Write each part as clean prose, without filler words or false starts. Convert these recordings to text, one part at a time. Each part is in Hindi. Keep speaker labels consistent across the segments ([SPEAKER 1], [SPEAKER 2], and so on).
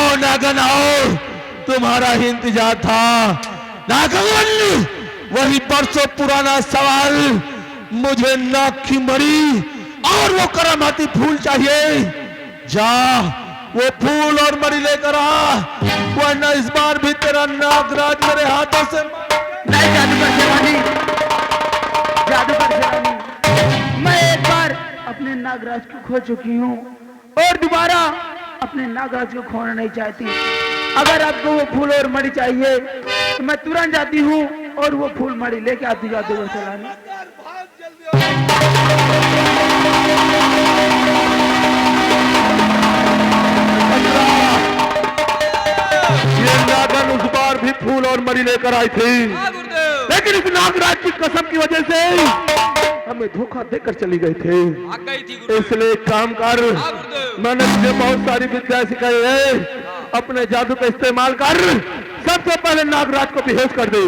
[SPEAKER 1] आओ नागन आओ, तुम्हारा ही इंतजार था। नागन, वही बरसों पुराना सवाल, मुझे नाग की मरी और वो करामाती फूल चाहिए। जा वो फूल और मरी लेकर आ, वरना इस बार भी तेरा नागराज मेरे हाथों से।
[SPEAKER 2] नहीं जादूगर शेरानी, जादूगर शेरानी, मैं एक बार अपने नागराज को खो चुकी हूँ और दोबारा अपने नागराज को खोना नहीं चाहती। अगर आपको वो फूल और मणि चाहिए तो मैं तुरंत जाती हूँ और वो फूल मणि लेके आती जादूगर शेरानी।
[SPEAKER 1] ये नागन उस बार भी फूल और मणि लेकर आई थी, लेकिन इस नागराज की कसम की वजह से हमें धोखा देकर चली गई थी। इसलिए काम कर, मैंने तुझे बहुत सारी विद्या सिखाई है, अपने जादू का इस्तेमाल कर, सबसे पहले नागराज को बेहोश कर दे।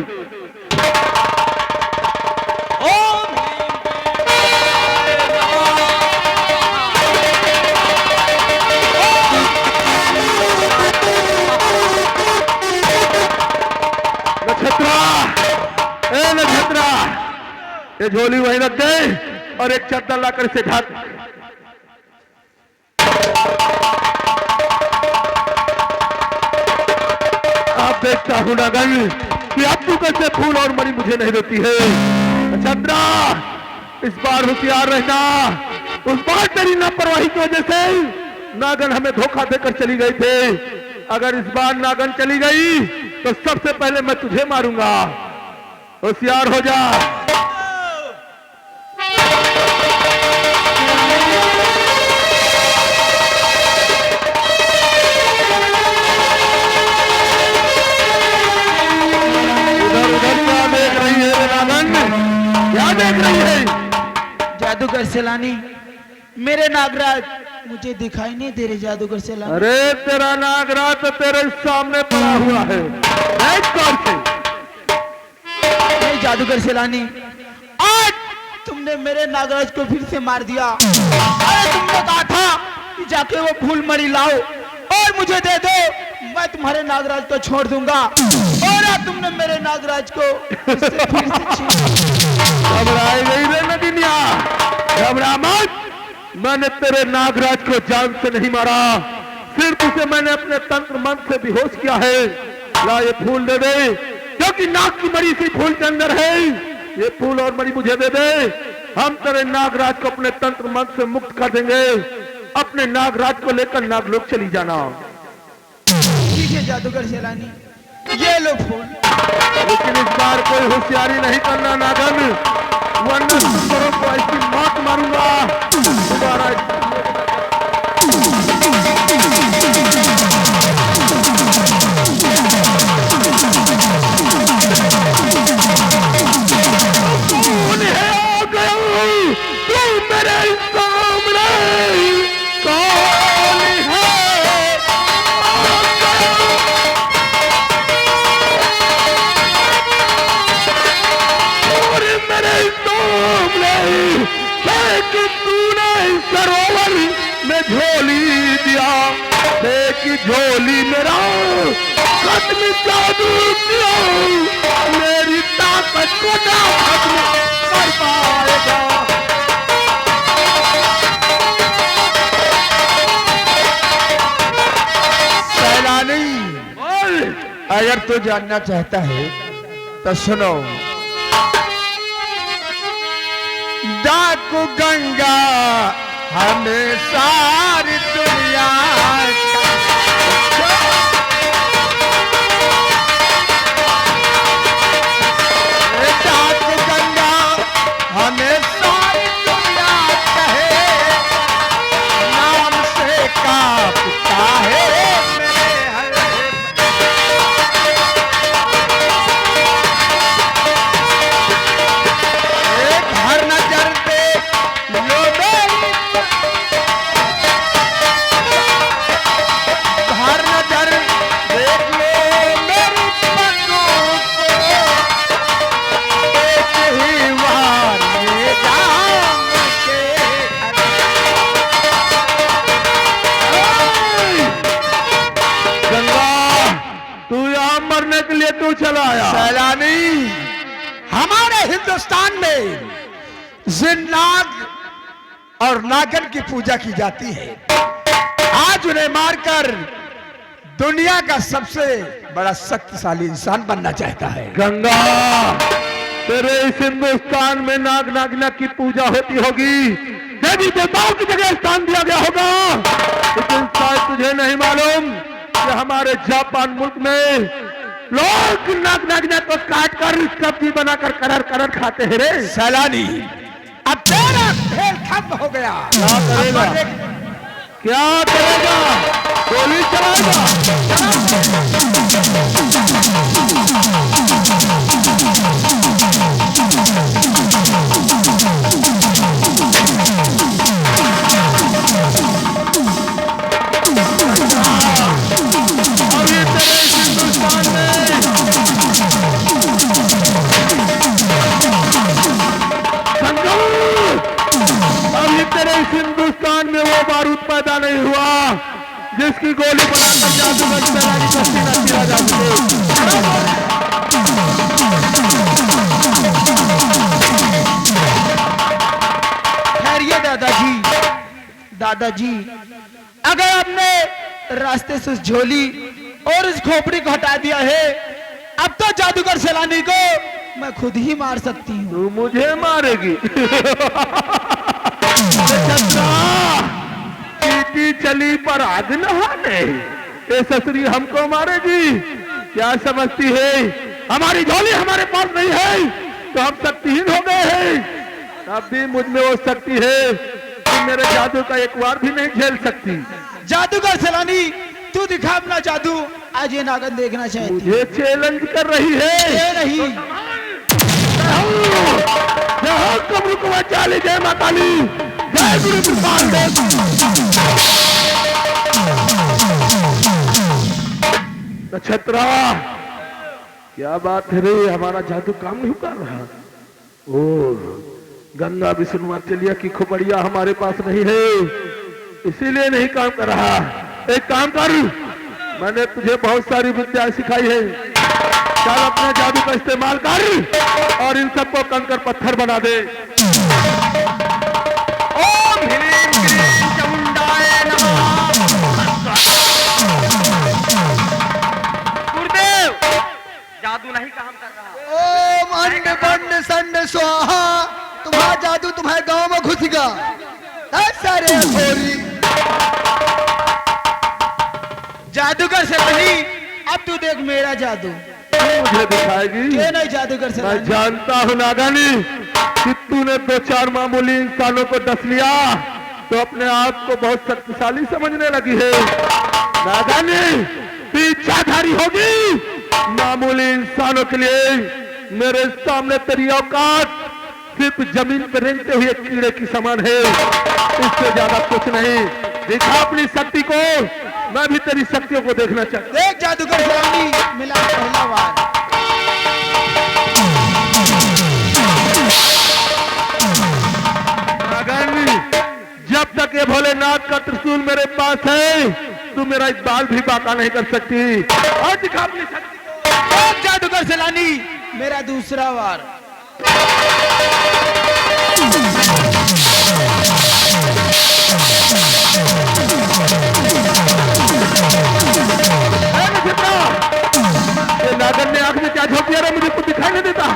[SPEAKER 1] नक्षत्रा, ए नक्षत्रा, ये झोली वहीं रख दे और एक चादर लाकर इसे ढक। आप देखता हूं नागन कि अब तू कैसे फूल और मणि मुझे नहीं देती है। नक्षत्रा, इस बार होशियार रहना, उस बार तेरी लापरवाही की वजह से नागन हमें धोखा देकर चली गई थी। अगर इस बार नागन चली गई तो सबसे पहले मैं तुझे मारूंगा, होशियार हो जा। उधर उधर क्या देख रही है नागन, क्या देख रही है?
[SPEAKER 2] जादूगर शेरानी, मेरे नागराज मुझे दिखाई नहीं दे रहे। जादूगर शेरानी,
[SPEAKER 1] अरे तेरा नागराज तो तेरे सामने पड़ा हुआ है, देख कौन से।
[SPEAKER 2] नहीं जादूगर शेरानी, आज तुमने मेरे नागराज को फिर से मार दिया। अरे तुमने कहा था कि जाके वो फूल मणि लाओ और मुझे दे दो, मैं तुम्हारे नागराज को छोड़ दूंगा, और आज तुमने मेरे नागराज को उससे फिर से छीन लिया।
[SPEAKER 1] घबराई गई रे नदिनिया, घबरा मत। मैंने तेरे नागराज को जान से नहीं मारा, सिर्फ उसे मैंने अपने तंत्र मंत्र से बेहोश किया है। ला ये फूल दे दे, क्योंकि नाग की मणि इसी फूल के अंदर है। ये फूल और मणि मुझे दे दे, हम तेरे नागराज को अपने तंत्र मंत्र से मुक्त कर देंगे। अपने नागराज को लेकर नागलोक चली जाना।
[SPEAKER 2] ठीक है जादूगर शेरानी, ये लो फूल।
[SPEAKER 1] लेकिन इस बार कोई होशियारी नहीं करना नागन, वरना तुम को ऐसी मौत मारूंगा दोबारा। मेरे सामने कौन है? और मेरे सामने देख तूने सरोवर में झोली दिया, देख झोली मेरा खत्म जादू दिया, मेरी ताकत को ना खत्म कर पाएगा। अगर तू जानना चाहता है तो सुनो। डाकू गंगा हमें सारी दुनिया डाकू गंगा हमें सारी दुनिया कहे, नाम से कांपता है मारने के लिए तू चला आया?
[SPEAKER 2] सैलानी, हमारे हिंदुस्तान में जिन्नाग और नागन की पूजा की जाती है। आज उन्हें मारकर दुनिया का सबसे बड़ा शक्तिशाली इंसान बनना चाहता है।
[SPEAKER 1] गंगा, तेरे इस हिंदुस्तान में नाग नागिना की पूजा होती होगी, देवी देवताओं की जगह स्थान दिया गया होगा, लेकिन शायद तुझे नहीं मालूम कि हमारे जापान मुल्क में लोग नाग नागिना को काट कर सब्जी बनाकर करर करर खाते हैं रे।
[SPEAKER 2] सैलानी, अब तेरा खेल खत्म हो गया।
[SPEAKER 1] क्या करेगा? क्या करेगा? गोली चलाएगा? अभी तेरे इस हिंदुस्तान में अभी तेरे इस हिंदुस्तान में वो बारूद पैदा नहीं हुआ जिसकी गोली बनाकर जादूगर सैलानी का सीना चीरा जा सके।
[SPEAKER 2] खैरिए दादाजी, दादाजी, अगर आपने रास्ते से उस झोली और उस खोपड़ी को हटा दिया है, अब तो जादूगर सैलानी को मैं खुद ही मार सकती हूँ।
[SPEAKER 1] तू मुझे मारेगी? चीटी चली पर आग नहाने, ये ससुरी हमको मारेगी? क्या समझती है हमारी झोली हमारे पास नहीं है तो हम शक्तिहीन हो गए हैं? अब भी मुझ में वो शक्ति है कि मेरे जादू का एक बार भी नहीं झेल सकती।
[SPEAKER 2] जादूगर सैलानी, तू दिखा अपना जादू, आज ये नागन देखना चाहती।
[SPEAKER 1] मुझे चैलेंज कर रही है?
[SPEAKER 2] ये नहीं,
[SPEAKER 1] जय हो कब्र को चाली, जय माता काली, जय गुरु कृपाल देव। नक्षत्रा, क्या बात है रे, हमारा जादू काम नहीं कर रहा? ओ, गंगा विष्णुचलिया की खोपड़िया हमारे पास नहीं है, इसीलिए नहीं काम कर रहा। एक काम कर, मैंने तुझे बहुत सारी विद्या सिखाई है, चल अपने जादू का इस्तेमाल कर और इन सबको कंकर पत्थर बना दे।
[SPEAKER 2] ओम ह्रीं क्लीं चामुंडाय नमः।
[SPEAKER 3] गुरुदेव, जादू नहीं काम कर रहा।
[SPEAKER 2] ओम अंड बंड संड स्वाहा, तुम्हारा जादू तुम्हारे गांव में घुसेगा। सारे घोरी जादूगर सैलानी, अब तू देख मेरा जादू।
[SPEAKER 1] मुझे दिखाएगी?
[SPEAKER 2] ये नहीं जादूगर
[SPEAKER 1] मैं
[SPEAKER 2] सैलानी,
[SPEAKER 1] जानता हूँ नागानी कि तूने दो चार मामूली इंसानों को डस लिया तो अपने आप को बहुत शक्तिशाली समझने लगी है। नागानी, तू इच्छाधारी होगी, मामूली इंसानों के लिए मेरे सामने तेरी औकात सिर्फ जमीन पर रेंगते हुए कीड़े की समान है, इससे ज्यादा कुछ नहीं। दिखा अपनी शक्ति को, मैं भी तेरी शक्तियों को देखना चाहता हूं।
[SPEAKER 2] देख जादूगर सैलानी, मिला पहला बार।
[SPEAKER 1] नागानी, जब तक ये भोलेनाथ का त्रिशूल मेरे पास है, तू मेरा एक बाल भी बाका नहीं कर सकती। और दिखा अपनी शक्ति को।
[SPEAKER 2] देख जादूगर सैलानी, मेरा दूसरा बार।
[SPEAKER 1] ये नागर ने आंख में क्या झोंक दिया रे, मुझे कुछ दिखाई नहीं देता।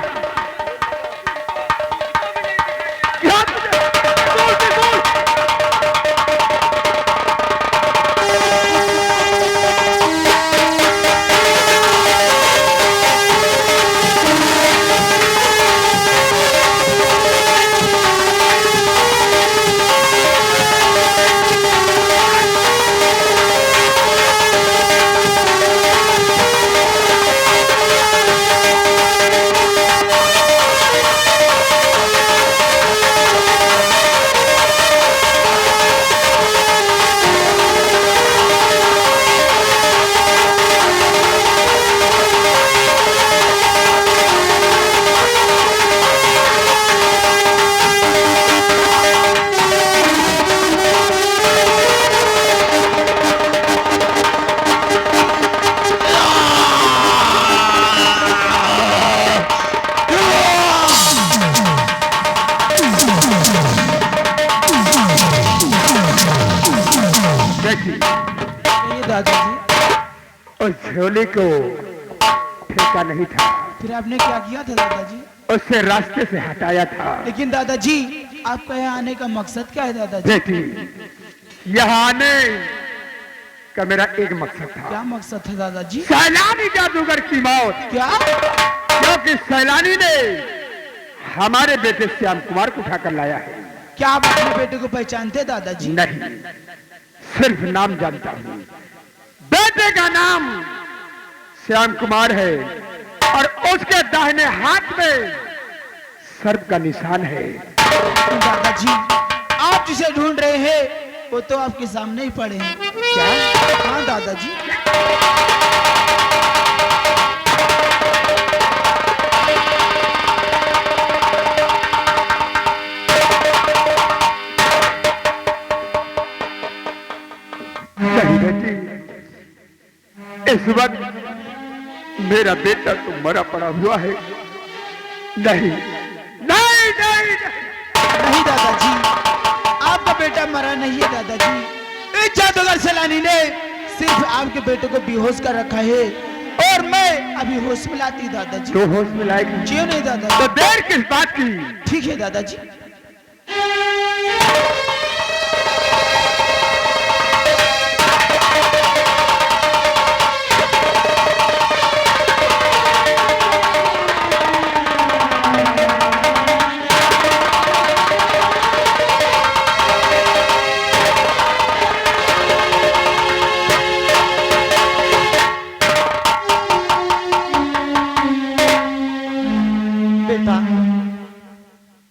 [SPEAKER 1] क्या तुझे? बोल दे, बोल। उस झोले को फेंका नहीं था,
[SPEAKER 2] फिर आपने क्या किया था दादाजी?
[SPEAKER 1] उससे रास्ते से हटाया था।
[SPEAKER 2] लेकिन दादाजी आपका यहाँ आने का मकसद क्या है दादाजी?
[SPEAKER 1] बेटी, यहाँ आने का मेरा एक मकसद था।
[SPEAKER 2] क्या मकसद था दादाजी?
[SPEAKER 1] सैलानी जादूगर की मौत।
[SPEAKER 2] क्या?
[SPEAKER 1] क्योंकि सैलानी ने हमारे बेटे श्याम कुमार को उठाकर लाया है।
[SPEAKER 2] क्या आप अपने बेटे को पहचानते दादाजी?
[SPEAKER 1] नहीं, सिर्फ नाम जानता हूँ। बेटे का नाम श्याम कुमार है और उसके दाहिने हाथ में सर्प का निशान है।
[SPEAKER 2] दादाजी आप जिसे ढूंढ रहे हैं वो तो आपके सामने ही पड़े हैं।
[SPEAKER 1] क्या?
[SPEAKER 2] हाँ दादाजी।
[SPEAKER 1] नहीं बेटी, इस वक्त मेरा बेटा तो मरा पड़ा हुआ है। नहीं नहीं नहीं,
[SPEAKER 2] नहीं दादाजी, आपका बेटा मरा नहीं है दादाजी। इस जादूगर सैलानी ने सिर्फ आपके बेटे को बेहोश कर रखा है और मैं अभी होश में लाती दादाजी।
[SPEAKER 1] तो होश में लाएगी?
[SPEAKER 2] क्यों नहीं दादाजी?
[SPEAKER 1] तो देर किस बात की?
[SPEAKER 2] ठीक है दादाजी।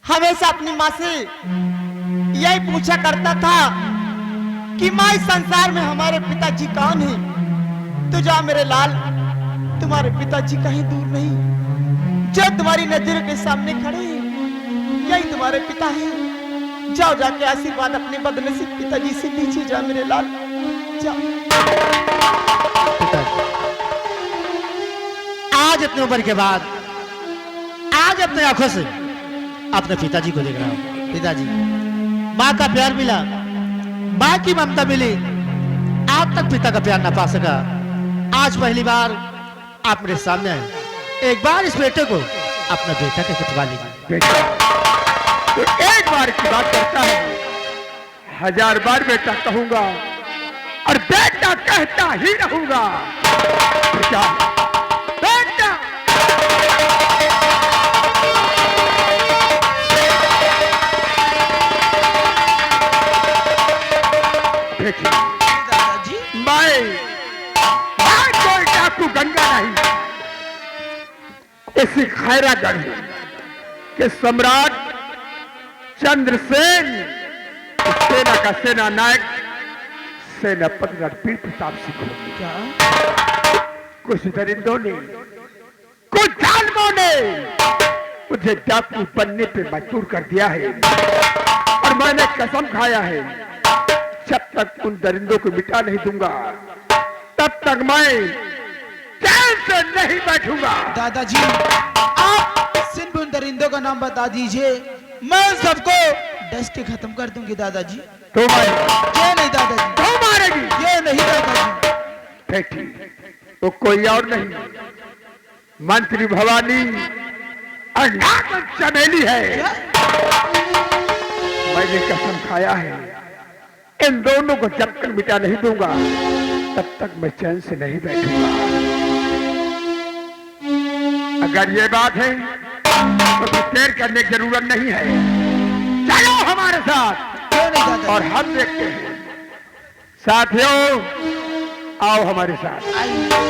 [SPEAKER 4] हमेशा अपनी माँ से यही पूछा करता था कि माँ इस संसार में हमारे पिताजी कौन हैं? तो जा मेरे लाल, तुम्हारे पिताजी कहीं दूर नहीं, जो तुम्हारी नजर के सामने खड़े हैं यही तुम्हारे पिता हैं। जाओ जाके आशीर्वाद अपने बदनसीब पिताजी से लीजिए। जा मेरे लाल, जाओ।
[SPEAKER 5] आज इतनी उम्र के बाद आज अपने आंखों से अपने पिताजी को देख रहा हूँ। पिताजी, माँ का प्यार मिला, माँ की ममता मिली, आज तक पिता का प्यार ना पा सका। आज पहली बार आप मेरे सामने आए। एक बार इस बेटे को अपना बेटा कहकर पुकार लीजिए।
[SPEAKER 1] बेटा तो एक बार की बात करता है, 1000 बार बेटा कहूंगा और बेटा कहता ही रहूंगा। बेटा बेटा,
[SPEAKER 2] दादाजी
[SPEAKER 1] मैं कोई डाकू गंगा नहीं, इसी खैरागढ़ के सम्राट चंद्रसेन, सेना का सेना नायक सेनापति रणबीर प्रताप सिंह।
[SPEAKER 2] क्या?
[SPEAKER 1] कुछ दरिंदों ने, कुछ जालिमों ने मुझे डाकू बनने पे मजबूर कर दिया है और मैंने कसम खाया है, जब तक उन दरिंदों को मिटा नहीं दूंगा तब तक मैं चैन से नहीं बैठूंगा।
[SPEAKER 2] दादाजी आप सिर्फ उन दरिंदों का नाम बता दीजिए, मैं सबको डस के खत्म कर दूंगी दादाजी।
[SPEAKER 1] तो मारेगी?
[SPEAKER 2] ये नहीं दादाजी।
[SPEAKER 1] तो मारेगी?
[SPEAKER 2] ये नहीं दादाजी।
[SPEAKER 1] बेटी, वो कोई और नहीं, मंत्री भवानी और नागन चमेली है।
[SPEAKER 2] क्या?
[SPEAKER 1] मैंने कसम खाया है, इन दोनों को जब तक मिटा नहीं दूंगा तब तक मैं चैन से नहीं बैठूंगा। अगर ये बात है तो कुछ देर करने की जरूरत नहीं है, चलो हमारे साथ
[SPEAKER 2] क्यों नहीं दादाजी?
[SPEAKER 1] और हम देखते हैं। साथियों, आओ हमारे साथ।
[SPEAKER 2] आइए।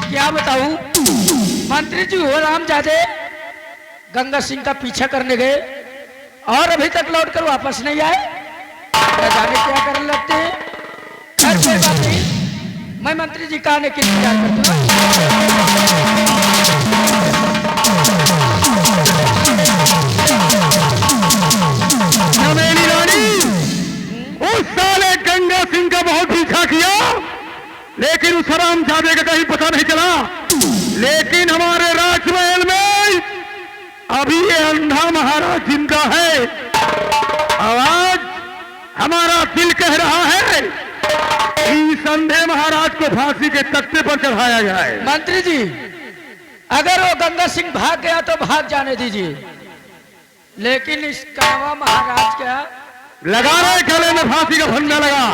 [SPEAKER 6] क्या बताऊं, मंत्री जी हो रामजादे गंगा सिंह का पीछा करने गए और अभी तक लौटकर वापस नहीं आए। न जाने क्या करने लगते हैं। खैर कोई बात नहीं, मैं मंत्री जी का आने के इंतजार करती हूँ।
[SPEAKER 1] चमेली रानी, उस साले गंगा सिंह का बहुत पीछा किया लेकिन उस हरामजादे का कहीं पता नहीं चला। लेकिन हमारे राजमहल में अभी ये अंधा महाराज जिंदा है। आवाज हमारा दिल कह रहा है इस अंधे महाराज को फांसी के तख्ते पर चढ़ाया जाए।
[SPEAKER 6] मंत्री जी, अगर वो गंगा सिंह भाग गया तो भाग जाने दीजिए, लेकिन इस कावा महाराज का
[SPEAKER 1] लगा रहे गले में फांसी का फंदा लगा,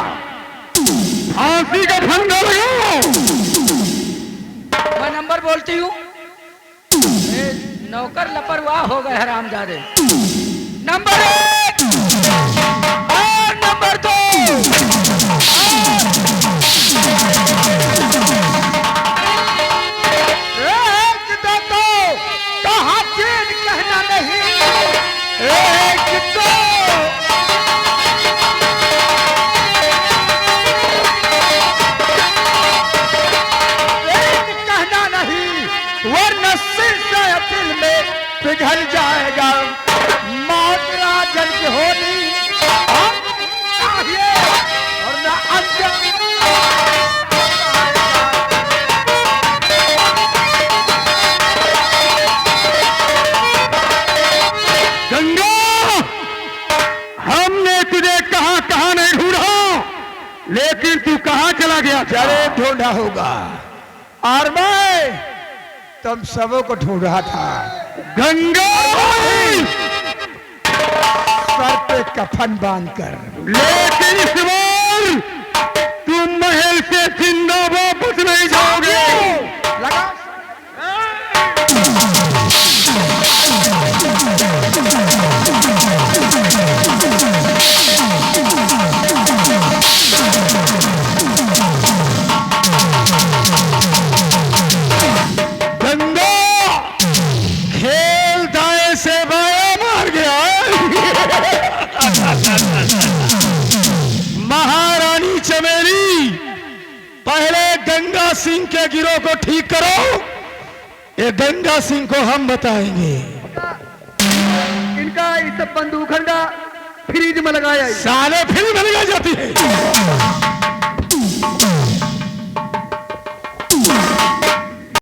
[SPEAKER 1] फांसी का फंदा लगा।
[SPEAKER 6] मैं नंबर बोलती हूँ, नौकर लापरवाह हो गए हरामजादे। नंबर 1 और नंबर 2। कहा चीन कहना नहीं, 1 2 कहना नहीं, वरना सिर से दिल में पिघल जाएगा। मौत राजन की होनी चाहिए और न अंजन।
[SPEAKER 1] गंगा, हमने तुझे कहां कहां नहीं ढूंढा, लेकिन तू कहां चला गया?
[SPEAKER 2] जरे ढूंढा होगा, और मैं तुम सबों को ढूंढ रहा था।
[SPEAKER 1] गंगा,
[SPEAKER 2] सर पे कफन बांधकर।
[SPEAKER 1] लेकिन इस बार तुम महल से जिंदा वापस नहीं जाओगे।
[SPEAKER 2] लगा
[SPEAKER 1] गंगा, खेल दाएं से बाएं मार गया। महारानी चमेली, पहले गंगा सिंह के गिरोह को ठीक करो। ये गंगा सिंह को हम बताएंगे।
[SPEAKER 3] इनका इस बंदूकन का फ्रिज में लगाया है।
[SPEAKER 1] साले फिर में लगाई जाती है।